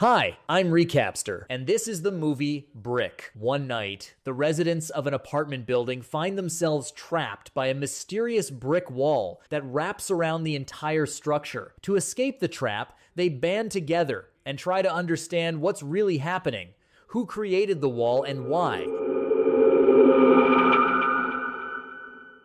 Hi, I'm Recapster, and this is the movie Brick. One night, the residents of an apartment building find themselves trapped by a mysterious brick wall that wraps around the entire structure. To escape the trap, they band together and try to understand what's really happening, who created the wall and why.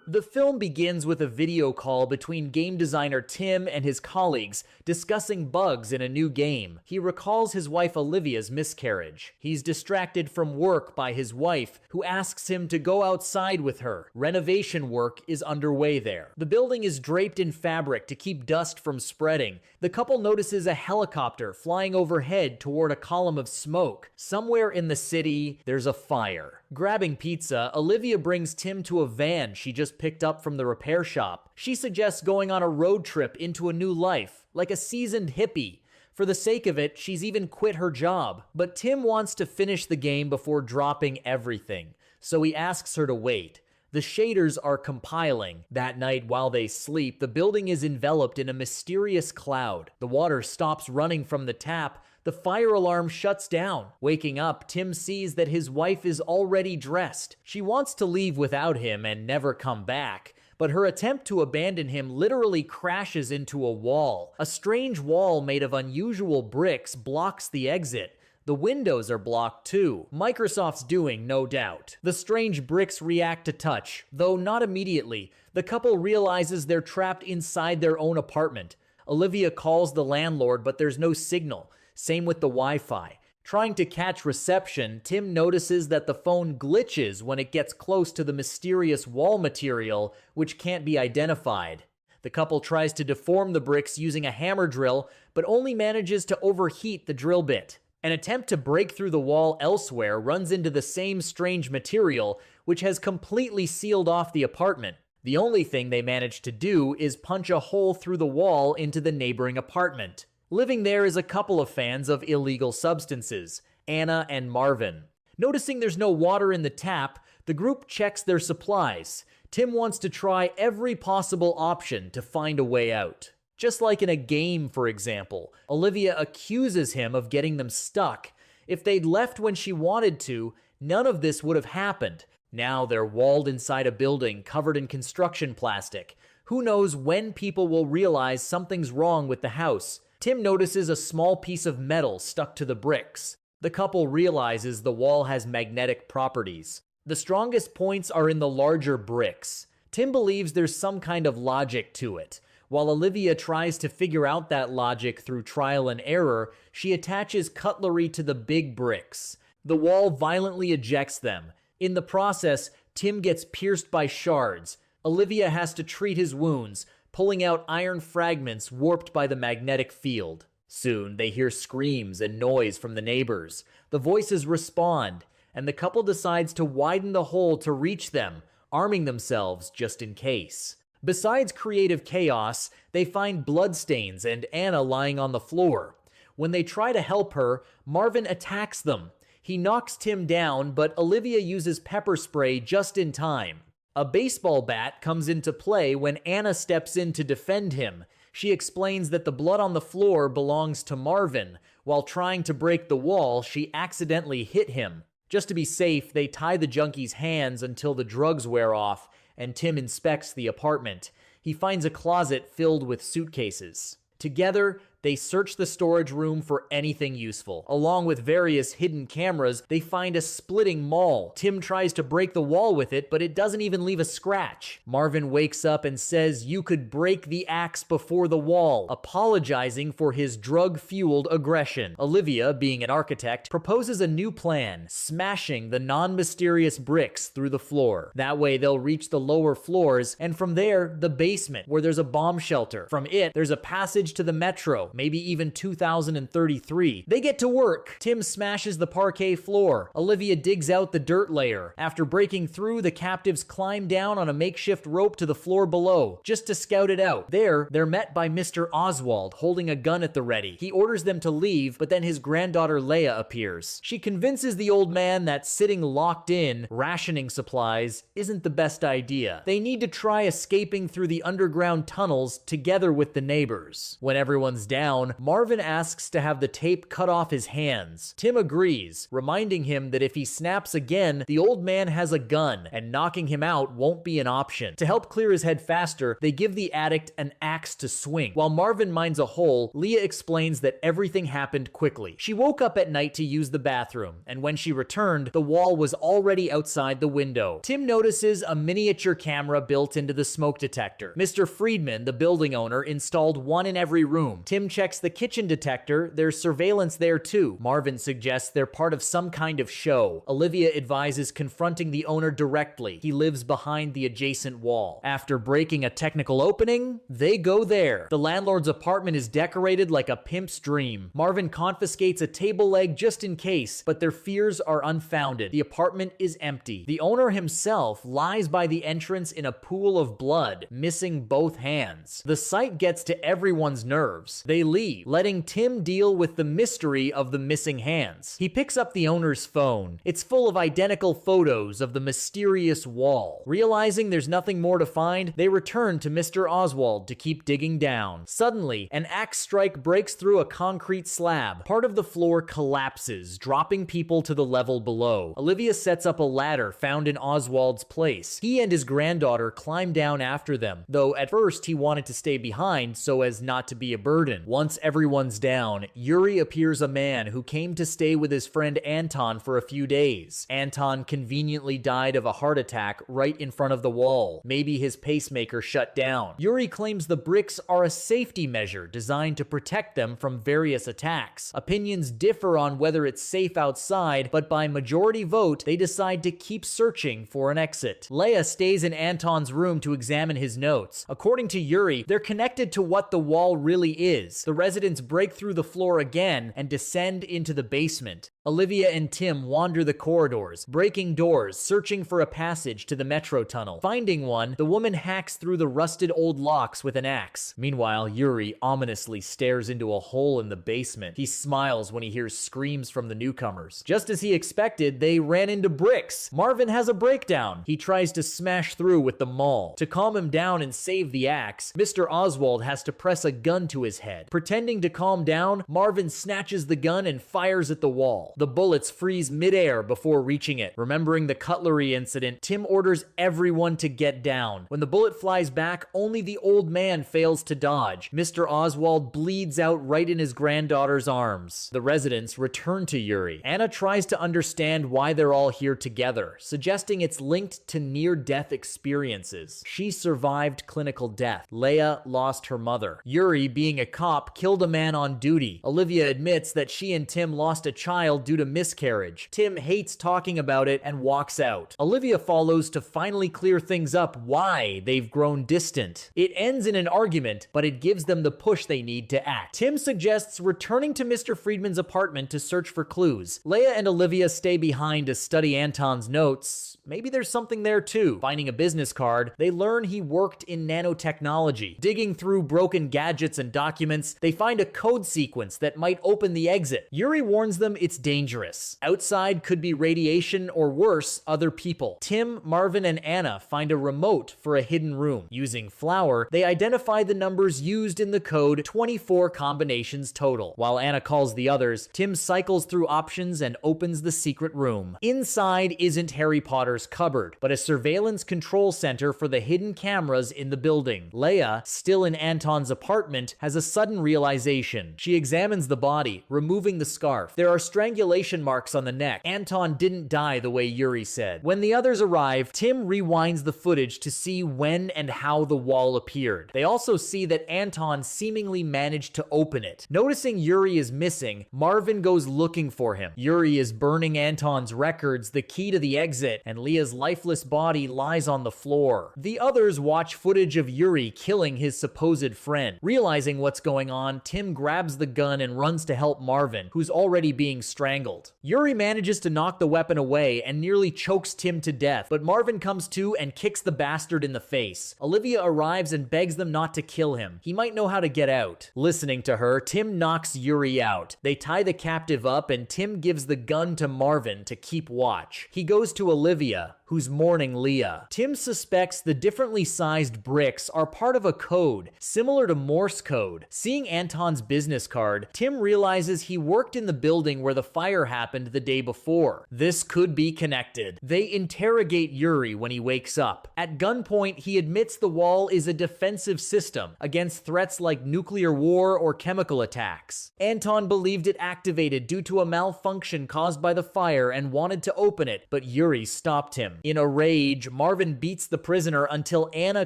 The film begins with a video call between game designer Tim and his colleagues discussing bugs in a new game. He recalls his wife Olivia's miscarriage. He's distracted from work by his wife, who asks him to go outside with her. Renovation work is underway there. The building is draped in fabric to keep dust from spreading. The couple notices a helicopter flying overhead toward a column of smoke. Somewhere in the city, there's a fire. Grabbing pizza, Olivia brings Tim to a van she just picked up from the repair shop. She suggests going on a road trip into a new life, like a seasoned hippie. For the sake of it, she's even quit her job. But Tim wants to finish the game before dropping everything, so he asks her to wait. The shaders are compiling. That night, while they sleep, the building is enveloped in a mysterious cloud. The water stops running from the tap. The fire alarm shuts down. Waking up, Tim sees that his wife is already dressed. She wants to leave without him and never come back, but her attempt to abandon him literally crashes into a wall. A strange wall made of unusual bricks blocks the exit. The windows are blocked too. Microsoft's doing, no doubt. The strange bricks react to touch, though not immediately. The couple realizes they're trapped inside their own apartment. Olivia calls the landlord, but there's no signal. Same with the Wi-Fi. Trying to catch reception, Tim notices that the phone glitches when it gets close to the mysterious wall material, which can't be identified. The couple tries to deform the bricks using a hammer drill, but only manages to overheat the drill bit. An attempt to break through the wall elsewhere runs into the same strange material, which has completely sealed off the apartment. The only thing they manage to do is punch a hole through the wall into the neighboring apartment. Living there is a couple of fans of illegal substances, Anna and Marvin. Noticing there's no water in the tap, the group checks their supplies. Tim wants to try every possible option to find a way out. Just like in a game, for example, Olivia accuses him of getting them stuck. If they'd left when she wanted to, none of this would have happened. Now they're walled inside a building covered in construction plastic. Who knows when people will realize something's wrong with the house? Tim notices a small piece of metal stuck to the bricks. The couple realizes the wall has magnetic properties. The strongest points are in the larger bricks. Tim believes there's some kind of logic to it. While Olivia tries to figure out that logic through trial and error, she attaches cutlery to the big bricks. The wall violently ejects them. In the process, Tim gets pierced by shards. Olivia has to treat his wounds, pulling out iron fragments warped by the magnetic field. Soon, they hear screams and noise from the neighbors. The voices respond, and the couple decides to widen the hole to reach them, arming themselves just in case. Besides creative chaos, they find bloodstains and Anna lying on the floor. When they try to help her, Marvin attacks them. He knocks Tim down, but Olivia uses pepper spray just in time. A baseball bat comes into play when Anna steps in to defend him. She explains that the blood on the floor belongs to Marvin. While trying to break the wall, she accidentally hit him. Just to be safe, they tie the junkie's hands until the drugs wear off, and Tim inspects the apartment. He finds a closet filled with suitcases. Together, they search the storage room for anything useful. Along with various hidden cameras, they find a splitting maul. Tim tries to break the wall with it, but it doesn't even leave a scratch. Marvin wakes up and says you could break the axe before the wall, apologizing for his drug-fueled aggression. Olivia, being an architect, proposes a new plan, smashing the non-mysterious bricks through the floor. That way they'll reach the lower floors, and from there, the basement, where there's a bomb shelter. From it, there's a passage to the metro, maybe even 2033. They get to work. Tim smashes the parquet floor. Olivia digs out the dirt layer. After breaking through, the captives climb down on a makeshift rope to the floor below, just to scout it out. There, they're met by Mr. Oswald, holding a gun at the ready. He orders them to leave, but then his granddaughter Leia appears. She convinces the old man that sitting locked in, rationing supplies, isn't the best idea. They need to try escaping through the underground tunnels together with the neighbors. When everyone's down, down, Marvin asks to have the tape cut off his hands. Tim agrees, reminding him that if he snaps again, the old man has a gun, and knocking him out won't be an option. To help clear his head faster, they give the addict an axe to swing. While Marvin mines a hole, Leah explains that everything happened quickly. She woke up at night to use the bathroom, and when she returned, the wall was already outside the window. Tim notices a miniature camera built into the smoke detector. Mr. Friedman, the building owner, installed one in every room. Tim checks the kitchen detector. There's surveillance there too. Marvin suggests they're part of some kind of show. Olivia advises confronting the owner directly. He lives behind the adjacent wall. After breaking a technical opening, they go there. The landlord's apartment is decorated like a pimp's dream. Marvin confiscates a table leg just in case, but their fears are unfounded. The apartment is empty. The owner himself lies by the entrance in a pool of blood, missing both hands. The sight gets to everyone's nerves. They leave, letting Tim deal with the mystery of the missing hands. He picks up the owner's phone. It's full of identical photos of the mysterious wall. Realizing there's nothing more to find, they return to Mr. Oswald to keep digging down. Suddenly, an axe strike breaks through a concrete slab. Part of the floor collapses, dropping people to the level below. Olivia sets up a ladder found in Oswald's place. He and his granddaughter climb down after them, though at first he wanted to stay behind so as not to be a burden. Once everyone's down, Yuri appears a man who came to stay with his friend Anton for a few days. Anton conveniently died of a heart attack right in front of the wall. Maybe his pacemaker shut down. Yuri claims the bricks are a safety measure designed to protect them from various attacks. Opinions differ on whether it's safe outside, but by majority vote, they decide to keep searching for an exit. Leia stays in Anton's room to examine his notes. According to Yuri, they're connected to what the wall really is. The residents break through the floor again and descend into the basement. Olivia and Tim wander the corridors, breaking doors, searching for a passage to the metro tunnel. Finding one, the woman hacks through the rusted old locks with an axe. Meanwhile, Yuri ominously stares into a hole in the basement. He smiles when he hears screams from the newcomers. Just as he expected, they ran into bricks. Marvin has a breakdown. He tries to smash through with the maul. To calm him down and save the axe, Mr. Oswald has to press a gun to his head. Pretending to calm down, Marvin snatches the gun and fires at the wall. The bullets freeze midair before reaching it. Remembering the cutlery incident, Tim orders everyone to get down. When the bullet flies back, only the old man fails to dodge. Mr. Oswald bleeds out right in his granddaughter's arms. The residents return to Yuri. Anna tries to understand why they're all here together, suggesting it's linked to near-death experiences. She survived clinical death. Leia lost her mother. Yuri, being a cop, killed a man on duty. Olivia admits that she and Tim lost a child due to miscarriage. Tim hates talking about it and walks out. Olivia follows to finally clear things up why they've grown distant. It ends in an argument, but it gives them the push they need to act. Tim suggests returning to Mr. Friedman's apartment to search for clues. Leia and Olivia stay behind to study Anton's notes. Maybe there's something there too. Finding a business card, they learn he worked in nanotechnology. Digging through broken gadgets and documents, they find a code sequence that might open the exit. Yuri warns them it's dangerous. Outside could be radiation or worse, other people. Tim, Marvin, and Anna find a remote for a hidden room. Using flour, they identify the numbers used in the code, 24 combinations total. While Anna calls the others, Tim cycles through options and opens the secret room. Inside isn't Harry Potter's cupboard, but a surveillance control center for the hidden cameras in the building. Leia, still in Anton's apartment, has a sudden realization. She examines the body, removing the scarf. There are strangulation marks on the neck. Anton didn't die the way Yuri said. When the others arrive, Tim rewinds the footage to see when and how the wall appeared. They also see that Anton seemingly managed to open it. Noticing Yuri is missing, Marvin goes looking for him. Yuri is burning Anton's records, the key to the exit, and Leah's lifeless body lies on the floor. The others watch footage of Yuri killing his supposed friend. Realizing what's going on, Tim grabs the gun and runs to help Marvin, who's already being strangled. Yuri manages to knock the weapon away and nearly chokes Tim to death, but Marvin comes to and kicks the bastard in the face. Olivia arrives and begs them not to kill him. He might know how to get out. Listening to her, Tim knocks Yuri out. They tie the captive up and Tim gives the gun to Marvin to keep watch. He goes to Olivia, who's mourning Leah. Tim suspects the differently sized bricks are part of a code, similar to Morse code. Seeing Anton's business card, Tim realizes he worked in the building where the fire happened the day before. This could be connected. They interrogate Yuri when he wakes up. At gunpoint, he admits the wall is a defensive system against threats like nuclear war or chemical attacks. Anton believed it activated due to a malfunction caused by the fire and wanted to open it, but Yuri stopped him. In a rage, Marvin beats the prisoner until Anna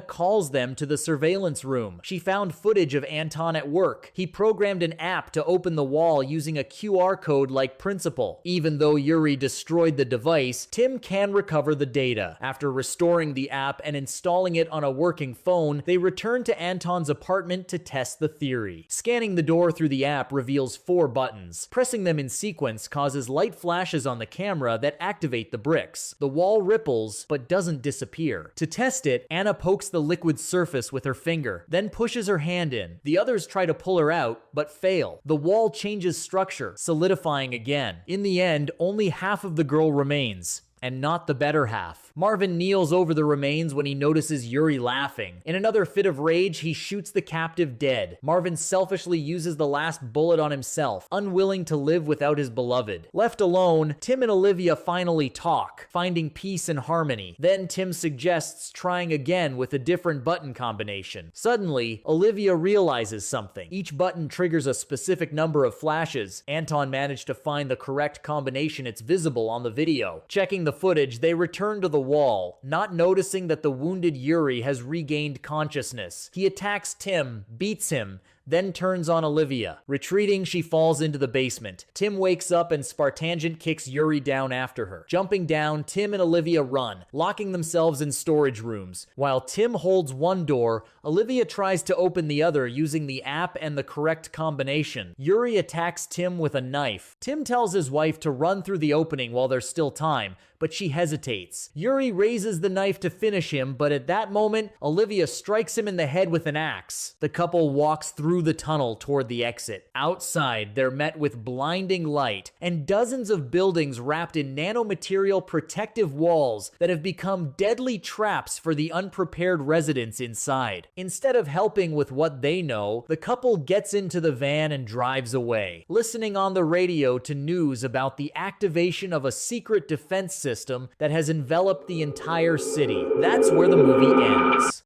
calls them to the surveillance room. She found footage of Anton at work. He programmed an app to open the wall using a QR code-like principle. Even though Yuri destroyed the device, Tim can recover the data. After restoring the app and installing it on a working phone, they return to Anton's apartment to test the theory. Scanning the door through the app reveals 4 buttons. Pressing them in sequence causes light flashes on the camera that activate the bricks. The wall ripples, but doesn't disappear. To test it, Anna pokes the liquid surface with her finger, then pushes her hand in. The others try to pull her out, but fail. The wall changes structure, solidifying again. In the end, only half of the girl remains, and not the better half. Marvin kneels over the remains when he notices Yuri laughing. In another fit of rage, he shoots the captive dead. Marvin selfishly uses the last bullet on himself, unwilling to live without his beloved. Left alone, Tim and Olivia finally talk, finding peace and harmony. Then Tim suggests trying again with a different button combination. Suddenly, Olivia realizes something. Each button triggers a specific number of flashes. Anton managed to find the correct combination. It's visible on the video. Checking the footage, they return to the wall, not noticing that the wounded Yuri has regained consciousness. He attacks Tim, beats him, then turns on Olivia. Retreating, she falls into the basement. Tim wakes up and Spartangent kicks Yuri down after her. Jumping down, Tim and Olivia run, locking themselves in storage rooms. While Tim holds one door, Olivia tries to open the other using the app and the correct combination. Yuri attacks Tim with a knife. Tim tells his wife to run through the opening while there's still time, but she hesitates. Yuri raises the knife to finish him, but at that moment, Olivia strikes him in the head with an axe. The couple walks through the tunnel toward the exit. Outside, they're met with blinding light and dozens of buildings wrapped in nanomaterial protective walls that have become deadly traps for the unprepared residents inside. Instead of helping with what they know, the couple gets into the van and drives away, listening on the radio to news about the activation of a secret defense system that has enveloped the entire city. That's where the movie ends.